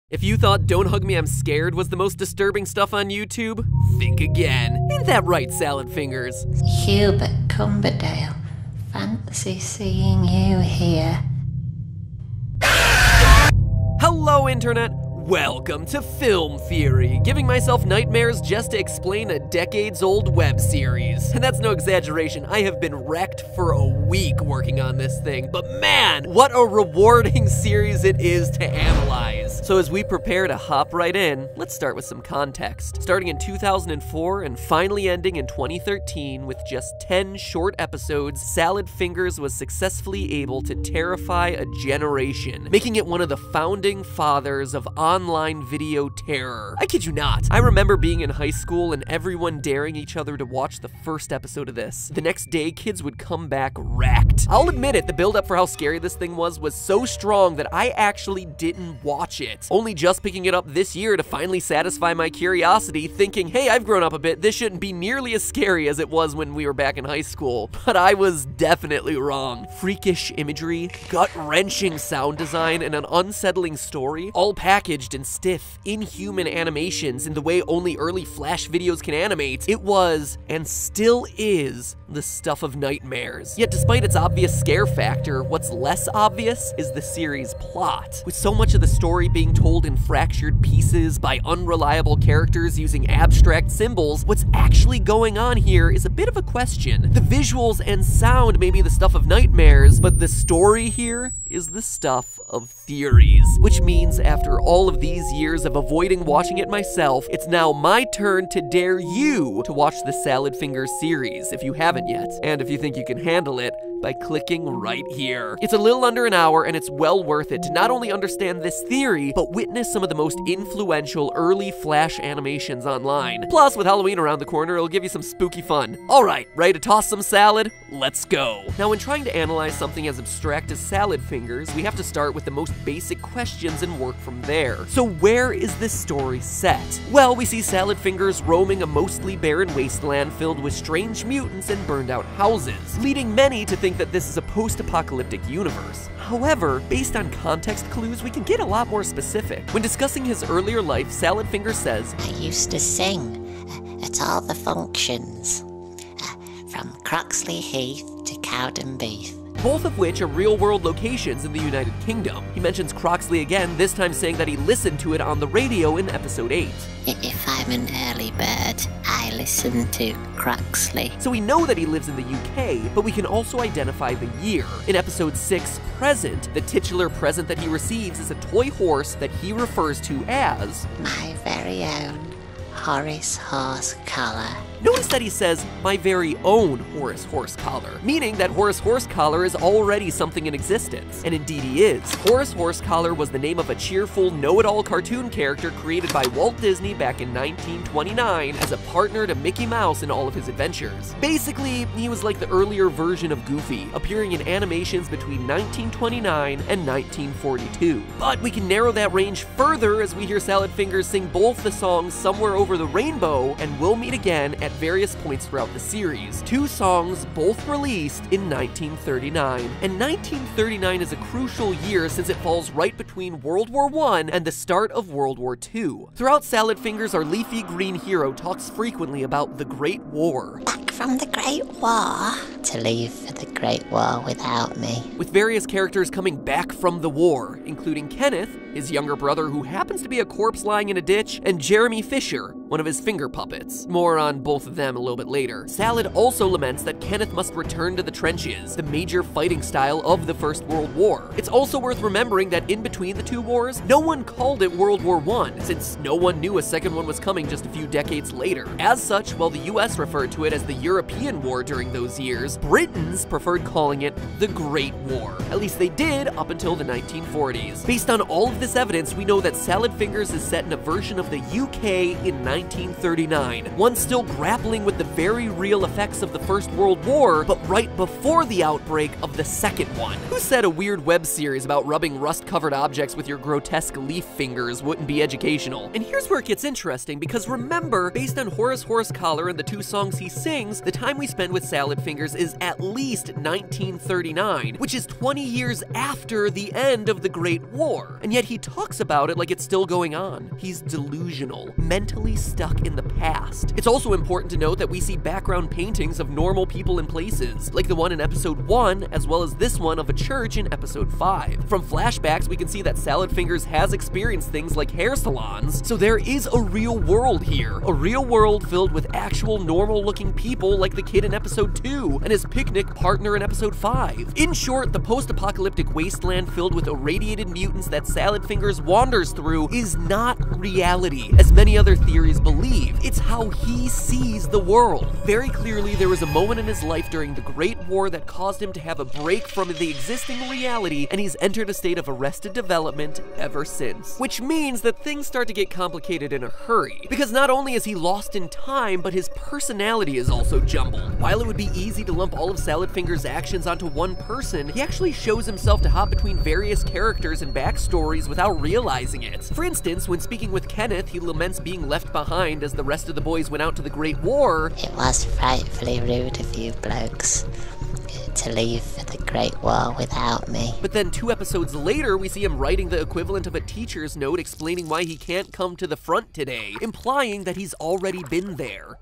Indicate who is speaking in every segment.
Speaker 1: If you thought Don't Hug Me, I'm Scared was the most disturbing stuff on YouTube, think again. Ain't that right, Salad Fingers?
Speaker 2: Hubert Cumberdale, fancy seeing you here.
Speaker 1: Hello, Internet. Welcome to Film Theory, giving myself nightmares just to explain a decades-old web series. And that's no exaggeration, I have been wrecked for a week working on this thing, but man, what a rewarding series it is to analyze. So as we prepare to hop right in, let's start with some context. Starting in 2004 and finally ending in 2013 with just 10 short episodes, Salad Fingers was successfully able to terrify a generation, making it one of the founding fathers of online video terror. I kid you not. I remember being in high school and everyone daring each other to watch the first episode of this. The next day, kids would come back wrecked. I'll admit it, the build-up for how scary this thing was so strong that I actually didn't watch it. Only just picking it up this year to finally satisfy my curiosity, thinking, hey, I've grown up a bit, this shouldn't be nearly as scary as it was when we were back in high school. But I was definitely wrong. Freakish imagery, gut-wrenching sound design, and an unsettling story, all packaged in stiff, inhuman animations in the way only early Flash videos can animate. It was, and still is, the stuff of nightmares. Yet despite its obvious scare factor, what's less obvious is the series' plot. With so much of the story being told in fractured pieces by unreliable characters using abstract symbols, what's actually going on here is a bit of a question. The visuals and sound may be the stuff of nightmares, but the story here is the stuff of theories. Which means after all of these years of avoiding watching it myself, it's now my turn to dare you to watch the Salad Fingers series if you haven't yet, and if you think you can handle it, by clicking right here. It's a little under an hour and it's well worth it to not only understand this theory, but witness some of the most influential early Flash animations online. Plus, with Halloween around the corner, it'll give you some spooky fun. Alright, ready to toss some salad? Let's go. Now, when trying to analyze something as abstract as Salad Fingers, we have to start with the most basic questions and work from there. So where is this story set? Well, we see Salad Fingers roaming a mostly barren wasteland filled with strange mutants and burned out houses, leading many to think that this is a post-apocalyptic universe. However, based on context clues, we can get a lot more specific. When discussing his earlier life, Salad Fingers says,
Speaker 2: I used to sing at all the functions, from Croxley Heath to Cowdenbeath.
Speaker 1: Both of which are real-world locations in the United Kingdom. He mentions Croxley again, this time saying that he listened to it on the radio in episode 8.
Speaker 2: If I'm an early bird, I listen to Croxley.
Speaker 1: So we know that he lives in the UK, but we can also identify the year. In episode 6, Present, the titular present that he receives is a toy horse that he refers to as
Speaker 2: my very own Horace Horse Collar.
Speaker 1: Notice that he says, my very own Horace Horse Collar, meaning that Horace Horse Collar is already something in existence. And indeed he is. Horace Horse Collar was the name of a cheerful, know-it-all cartoon character created by Walt Disney back in 1929 as a partner to Mickey Mouse in all of his adventures. Basically, he was like the earlier version of Goofy, appearing in animations between 1929 and 1942. But we can narrow that range further as we hear Salad Fingers sing both the songs Somewhere Over the Rainbow and We'll Meet Again at various points throughout the series. Two songs both released in 1939. And 1939 is a crucial year since it falls right between World War I and the start of World War II. Throughout Salad Fingers, our leafy green hero talks frequently about the Great War.
Speaker 2: Back from the Great War to leave for the Great War without me. With
Speaker 1: various characters coming back from the war, including Kenneth, his younger brother who happens to be a corpse lying in a ditch, and Jeremy Fisher, one of his finger puppets. More on both of them a little bit later. Salad also laments that Kenneth must return to the trenches, the major fighting style of the First World War. It's also worth remembering that in between the two wars, no one called it World War I, since no one knew a second one was coming just a few decades later. As such, while the US referred to it as the European War during those years, Britons preferred calling it the Great War. At least they did up until the 1940s. Based on all of this evidence, we know that Salad Fingers is set in a version of the UK in 1939, one still grappling with the very real effects of the First World War, but right before the outbreak of the second one. Who said a weird web series about rubbing rust-covered objects with your grotesque leaf fingers wouldn't be educational? And here's where it gets interesting, because remember, based on Horace Horse Collar and the two songs he sings, the time we spend with Salad Fingers is at least 1939, which is 20 years after the end of the Great War, and yet he talks about it like it's still going on. He's delusional, mentally stuck in the past. It's also important to note that we see background paintings of normal people and places, like the one in episode 1, as well as this one of a church in episode 5. From flashbacks, we can see that Salad Fingers has experienced things like hair salons, so there is a real world here. A real world filled with actual normal-looking people like the kid in episode 2 and his picnic partner in episode 5. In short, the post-apocalyptic wasteland filled with irradiated mutants that Salad Fingers wanders through is not reality, as many other theories believe. It's how he sees the world. Very clearly, there was a moment in his life during the Great War that caused him to have a break from the existing reality, and he's entered a state of arrested development ever since. Which means that things start to get complicated in a hurry, because not only is he lost in time, but his personality is also jumbled. While it would be easy to lump all of Salad Fingers' actions onto one person, he actually shows himself to hop between various characters and backstories without realizing it. For instance, when speaking with Kenneth, he laments being left behind as the rest of the boys went out to the Great War.
Speaker 2: It was frightfully rude of you blokes to leave for the Great War without me.
Speaker 1: But then 2 episodes later, we see him writing the equivalent of a teacher's note explaining why he can't come to the front today, implying that he's already been there.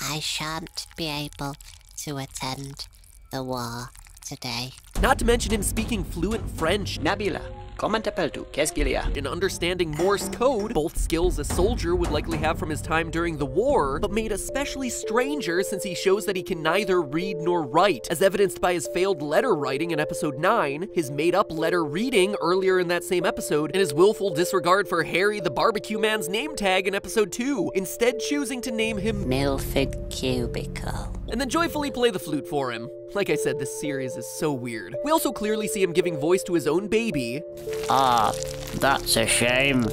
Speaker 2: I shan't be able to attend the war today.
Speaker 1: Not to mention him speaking fluent French.
Speaker 3: Nabila, comment t'appelles-tu? Qu'est-ce qu'il y a?
Speaker 1: And understanding Morse code, both skills a soldier would likely have from his time during the war, but made especially stranger since he shows that he can neither read nor write, as evidenced by his failed letter writing in episode 9, his made-up letter reading earlier in that same episode, and his willful disregard for Harry the Barbecue Man's name tag in episode 2, instead choosing to name him
Speaker 2: Milford Cubicle.
Speaker 1: and then joyfully play the flute for him. Like I said, this series is so weird. We also clearly see him giving voice to his own baby.
Speaker 3: Ah, that's a shame.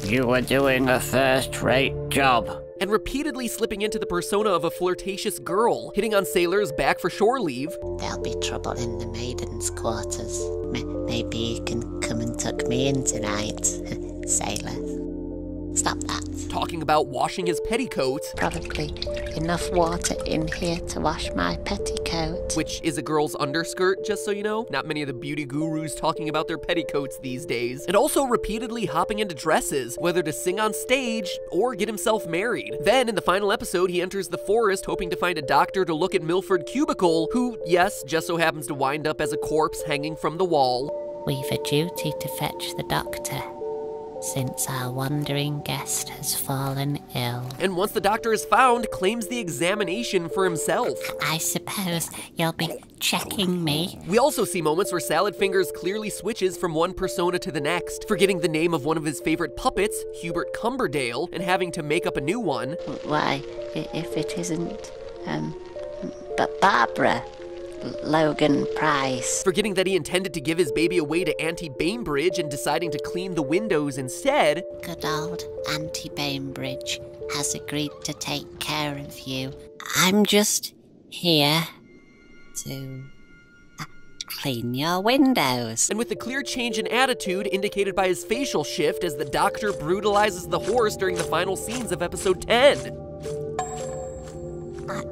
Speaker 3: You were doing a first-rate job.
Speaker 1: And repeatedly slipping into the persona of a flirtatious girl, hitting on sailors back for shore leave.
Speaker 2: There'll be trouble in the maidens' quarters. Maybe you can come and tuck me in tonight, sailor. Stop that.
Speaker 1: Talking about washing his petticoat,
Speaker 2: Probably enough water in here to wash my petticoat.
Speaker 1: which is a girl's underskirt, just so you know. Not many of the beauty gurus talking about their petticoats these days. And also repeatedly hopping into dresses, whether to sing on stage or get himself married. Then, in the final episode, he enters the forest hoping to find a doctor to look at Milford Cubicle, who, yes, just so happens to wind up as a corpse hanging from the wall.
Speaker 2: We've a duty to fetch the doctor, since our wandering guest has fallen ill.
Speaker 1: And once the doctor is found, claims the examination for himself.
Speaker 2: I suppose you'll be checking me.
Speaker 1: We also see moments where Salad Fingers clearly switches from one persona to the next, forgetting the name of one of his favorite puppets, Hubert Cumberdale, and having to make up a new one.
Speaker 2: Why, if it isn't, but Barbara Logan Price.
Speaker 1: Forgetting that he intended to give his baby away to Auntie Bainbridge and deciding to clean the windows instead.
Speaker 2: Good old Auntie Bainbridge has agreed to take care of you. I'm just here to clean your windows.
Speaker 1: And with the clear change in attitude indicated by his facial shift as the doctor brutalizes the horse during the final scenes of episode 10.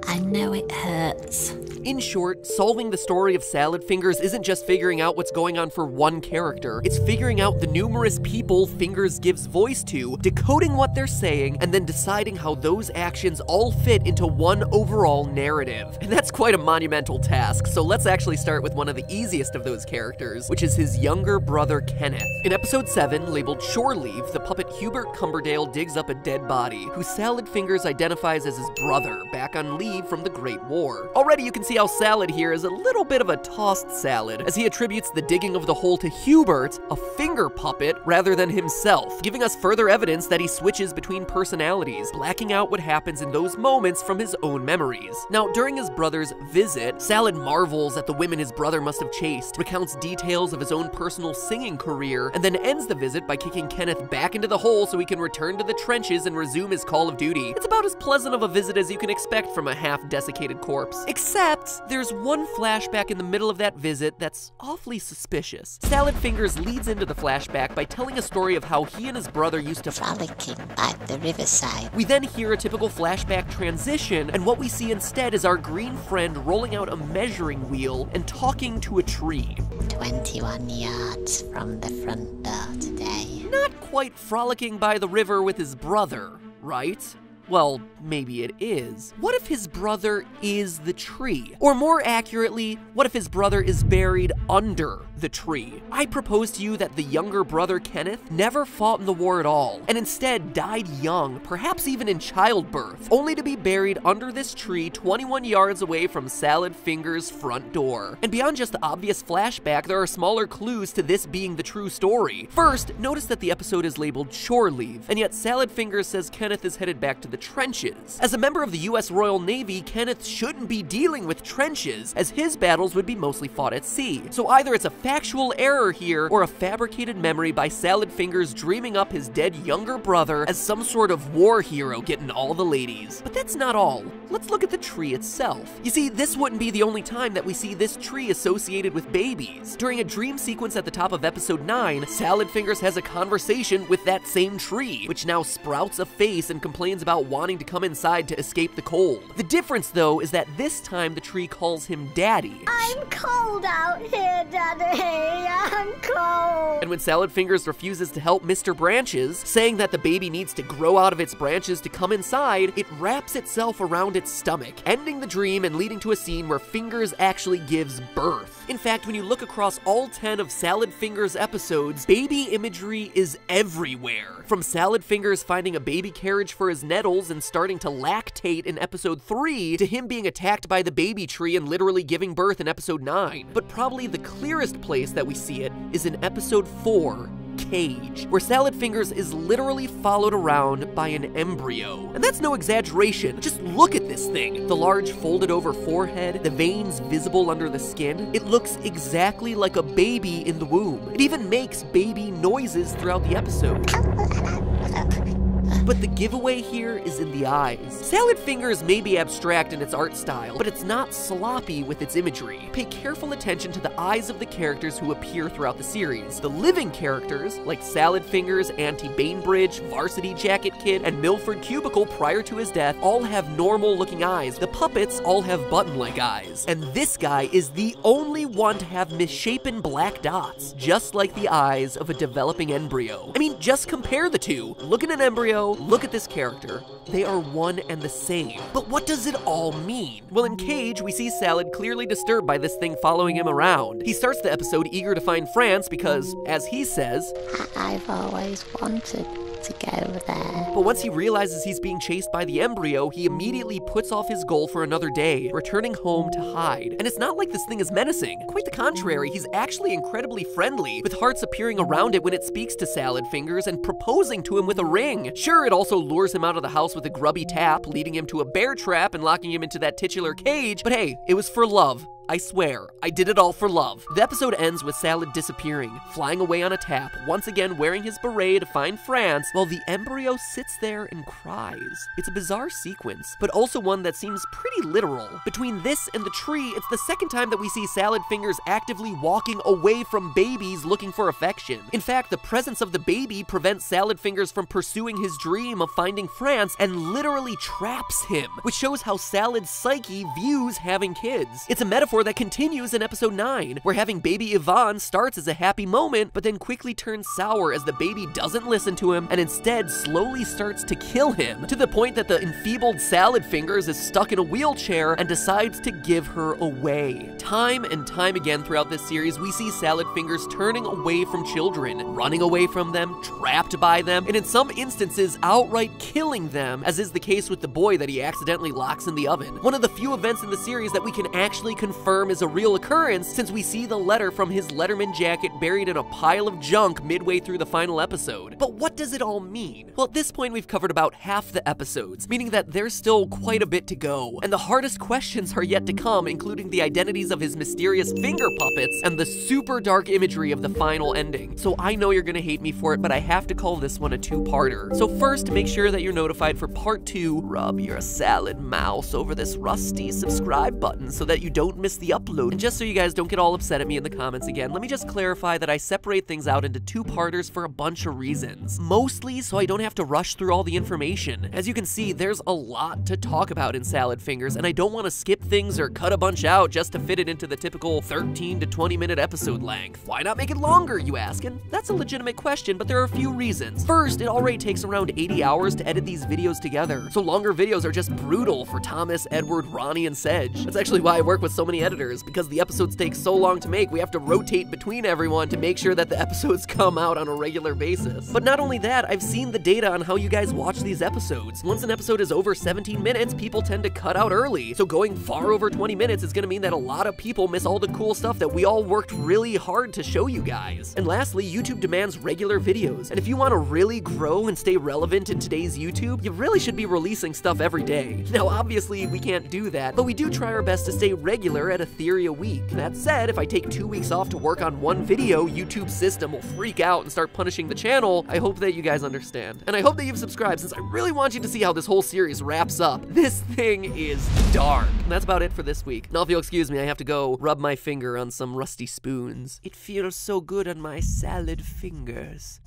Speaker 2: I know it hurts.
Speaker 1: In short, solving the story of Salad Fingers isn't just figuring out what's going on for one character, it's figuring out the numerous people Fingers gives voice to, decoding what they're saying, and then deciding how those actions all fit into one overall narrative. And that's quite a monumental task, so let's actually start with one of the easiest of those characters, which is his younger brother Kenneth. In episode 7, labeled Shore Leave, the puppet Hubert Cumberdale digs up a dead body, who Salad Fingers identifies as his brother, back on leave from the Great War. Already you can see how Salad here is a little bit of a tossed salad, as he attributes the digging of the hole to Hubert, a finger puppet, rather than himself, giving us further evidence that he switches between personalities, blacking out what happens in those moments from his own memories. Now, during his brother's visit, Salad marvels at the women his brother must have chased, recounts details of his own personal singing career, and then ends the visit by kicking Kenneth back into the hole so he can return to the trenches and resume his call of duty. It's about as pleasant of a visit as you can expect from a half-desiccated corpse. Except Except, there's one flashback in the middle of that visit that's awfully suspicious. Salad Fingers leads into the flashback by telling a story of how he and his brother used to
Speaker 2: Frolicking by the riverside.
Speaker 1: We then hear a typical flashback transition, and what we see instead is our green friend rolling out a measuring wheel and talking to a tree.
Speaker 2: 21 yards from the front door today.
Speaker 1: Not quite frolicking by the river with his brother, right? Well, maybe it is. What if his brother is the tree? Or more accurately, what if his brother is buried under the tree? I propose to you that the younger brother, Kenneth, never fought in the war at all, and instead died young, perhaps even in childbirth, only to be buried under this tree 21 yards away from Salad Fingers' front door. And beyond just the obvious flashback, there are smaller clues to this being the true story. First, notice that the episode is labeled Shore Leave, and yet Salad Fingers says Kenneth is headed back to the trenches. As a member of the US Royal Navy, Kenneth shouldn't be dealing with trenches, as his battles would be mostly fought at sea. So either it's a factual error here, or a fabricated memory by Salad Fingers dreaming up his dead younger brother as some sort of war hero getting all the ladies. But that's not all. Let's look at the tree itself. You see, this wouldn't be the only time that we see this tree associated with babies. During a dream sequence at the top of episode 9, Salad Fingers has a conversation with that same tree, which now sprouts a face and complains about wanting to come inside to escape the cold. The difference, though, is that this time the tree calls him Daddy.
Speaker 4: I'm cold out here, Daddy. I'm cold.
Speaker 1: And when Salad Fingers refuses to help Mr. Branches, saying that the baby needs to grow out of its branches to come inside, it wraps itself around its stomach, ending the dream and leading to a scene where Fingers actually gives birth. In fact, when you look across all 10 of Salad Fingers' episodes, baby imagery is everywhere. From Salad Fingers finding a baby carriage for his nettles and starting to lactate in episode 3, to him being attacked by the baby tree and literally giving birth in episode 9. But probably the clearest place that we see it is in episode 4, Cage, where Salad Fingers is literally followed around by an embryo. And that's no exaggeration. Just look at this thing. The large folded over forehead, the veins visible under the skin. It looks exactly like a baby in the womb. It even makes baby noises throughout the episode. But the giveaway here is in the eyes. Salad Fingers may be abstract in its art style, but it's not sloppy with its imagery. Pay careful attention to the eyes of the characters who appear throughout the series. The living characters, like Salad Fingers, Auntie Bainbridge, Varsity Jacket Kid, and Milford Cubicle prior to his death, all have normal-looking eyes. The puppets all have button-like eyes. And this guy is the only one to have misshapen black dots, just like the eyes of a developing embryo. I mean, just compare the two. Look at an embryo, look at this character. They are one and the same. But what does it all mean? Well, in Cage, we see Salad clearly disturbed by this thing following him around. He starts the episode eager to find France because, as he says,
Speaker 2: I've always wanted to go there.
Speaker 1: But once he realizes he's being chased by the embryo, he immediately puts off his goal for another day, returning home to hide. And it's not like this thing is menacing. Quite the contrary, he's actually incredibly friendly, with hearts appearing around it when it speaks to Salad Fingers and proposing to him with a ring. Sure, it also lures him out of the house with a grubby tap, leading him to a bear trap and locking him into that titular cage, but hey, it was for love. I swear, I did it all for love. The episode ends with Salad disappearing, flying away on a tap, once again wearing his beret to find France, while the embryo sits there and cries. It's a bizarre sequence, but also one that seems pretty literal. Between this and the tree, it's the second time that we see Salad Fingers actively walking away from babies looking for affection. In fact, the presence of the baby prevents Salad Fingers from pursuing his dream of finding France and literally traps him, which shows how Salad's psyche views having kids. It's a metaphor that continues in episode 9, where having baby Yvonne starts as a happy moment, but then quickly turns sour as the baby doesn't listen to him and instead slowly starts to kill him, to the point that the enfeebled Salad Fingers is stuck in a wheelchair and decides to give her away. Time and time again throughout this series, we see Salad Fingers turning away from children, running away from them, trapped by them, and in some instances outright killing them, as is the case with the boy that he accidentally locks in the oven. One of the few events in the series that we can actually confirm confirm is a real occurrence since we see the letter from his Letterman jacket buried in a pile of junk midway through the final episode. But what does it all mean? Well, at this point we've covered about half the episodes, meaning that there's still quite a bit to go, and the hardest questions are yet to come, including the identities of his mysterious finger puppets and the super dark imagery of the final ending. So I know you're gonna hate me for it, but I have to call this one a two-parter. So first, make sure that you're notified for part 2. Rub your salad mouse over this rusty subscribe button so that you don't miss the upload. And just so you guys don't get all upset at me in the comments again, let me just clarify that I separate things out into two-parters for a bunch of reasons. Mostly so I don't have to rush through all the information. As you can see, there's a lot to talk about in Salad Fingers, and I don't want to skip things or cut a bunch out just to fit it into the typical 13 to 20 minute episode length. Why not make it longer, you ask? And that's a legitimate question, but there are a few reasons. First, it already takes around 80 hours to edit these videos together, so longer videos are just brutal for Thomas, Edward, Ronnie, and Sedge. That's actually why I work with so many editors, because the episodes take so long to make, we have to rotate between everyone to make sure that the episodes come out on a regular basis. But not only that, I've seen the data on how you guys watch these episodes. Once an episode is over 17 minutes, people tend to cut out early, so going far over 20 minutes is gonna mean that a lot of people miss all the cool stuff that we all worked really hard to show you guys. And lastly, YouTube demands regular videos, and if you want to really grow and stay relevant in today's YouTube, you really should be releasing stuff every day. Now obviously we can't do that, but we do try our best to stay regular at a theory a week. That said, if I take 2 weeks off to work on one video, YouTube's system will freak out and start punishing the channel. I hope that you guys understand. And I hope that you've subscribed, since I really want you to see how this whole series wraps up. This thing is dark. And that's about it for this week. Now if you'll excuse me, I have to go rub my finger on some rusty spoons. It feels so good on my salad fingers.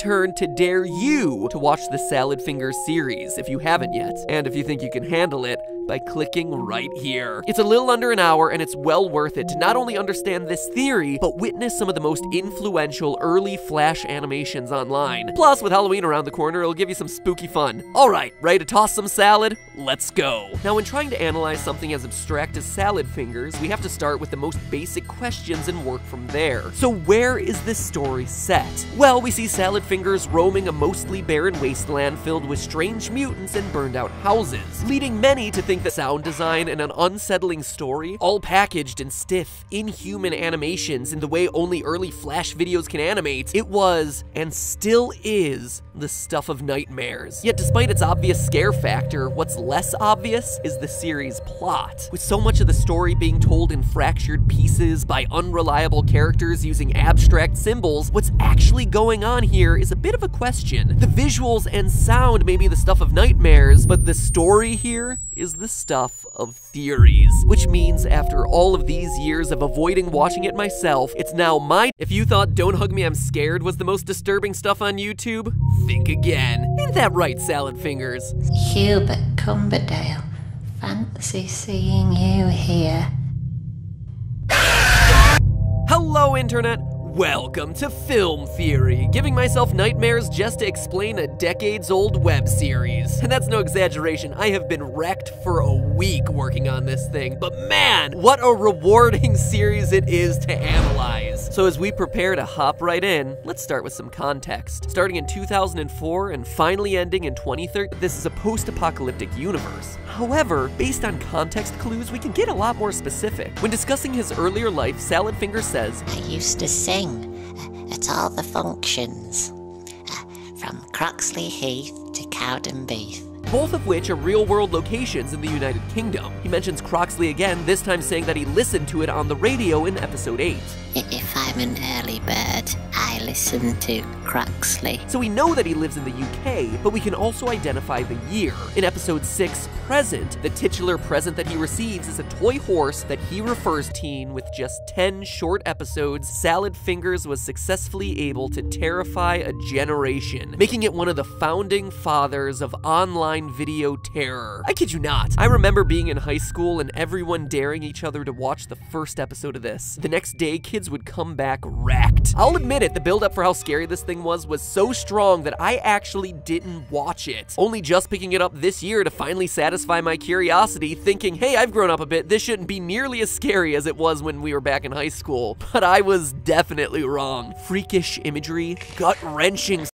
Speaker 1: Turn to dare you to watch the Salad Fingers series if you haven't yet, and if you think you can handle it, by clicking right here. It's a little under an hour, and it's well worth it to not only understand this theory, but witness some of the most influential early Flash animations online. Plus, with Halloween around the corner, it'll give you some spooky fun. Alright, ready to toss some salad? Let's go. Now, when trying to analyze something as abstract as Salad Fingers, we have to start with the most basic questions and work from there. So where is this story set? Well, we see Salad Fingers roaming a mostly barren wasteland filled with strange mutants and burned out houses, leading many to think the sound design and an unsettling story, all packaged in stiff, inhuman animations in the way only early Flash videos can animate, it was, and still is, the stuff of nightmares. Yet despite its obvious scare factor, what's less obvious is the series' plot. With so much of the story being told in fractured pieces by unreliable characters using abstract symbols, what's actually going on here is a bit of a question. The visuals and sound may be the stuff of nightmares, but the story here is the stuff of theories. Which means after all of these years of avoiding watching it myself, it's now my— If you thought Don't Hug Me I'm Scared was the most disturbing stuff on YouTube, think again. Ain't that right, Salad Fingers?
Speaker 2: Hubert Cumberdale, fancy seeing you here.
Speaker 1: Hello, Internet. Welcome to Film Theory, giving myself nightmares just to explain a decades-old web series. And that's no exaggeration, I have been wrecked for a week working on this thing, but man, what a rewarding series it is to analyze. So as we prepare to hop right in, let's start with some context. Starting in 2004 and finally ending in 2013, this is a post-apocalyptic universe. However, based on context clues, we can get a lot more specific. When discussing his earlier life, Salad Fingers says,
Speaker 2: I used to sing at all the functions, from Croxley Heath to Cowdenbeath.
Speaker 1: Both of which are real-world locations in the United Kingdom. He mentions Croxley again, this time saying that he listened to it on the radio in episode 8.
Speaker 2: If I'm an early bird, I listen to Croxley.
Speaker 1: So we know that he lives in the UK, but we can also identify the year. In episode 6, Present, the titular present that he receives is a toy horse that he refers teen. With just 10 short episodes, Salad Fingers was successfully able to terrify a generation, making it one of the founding fathers of online video terror. I kid you not. I remember being in high school and everyone daring each other to watch the first episode of this. The next day, kids would come back wrecked. I'll admit it, the build-up for how scary this thing was so strong that I actually didn't watch it. Only just picking it up this year to finally satisfy my curiosity, thinking, hey, I've grown up a bit, this shouldn't be nearly as scary as it was when we were back in high school. But I was definitely wrong. Freakish imagery, gut-wrenching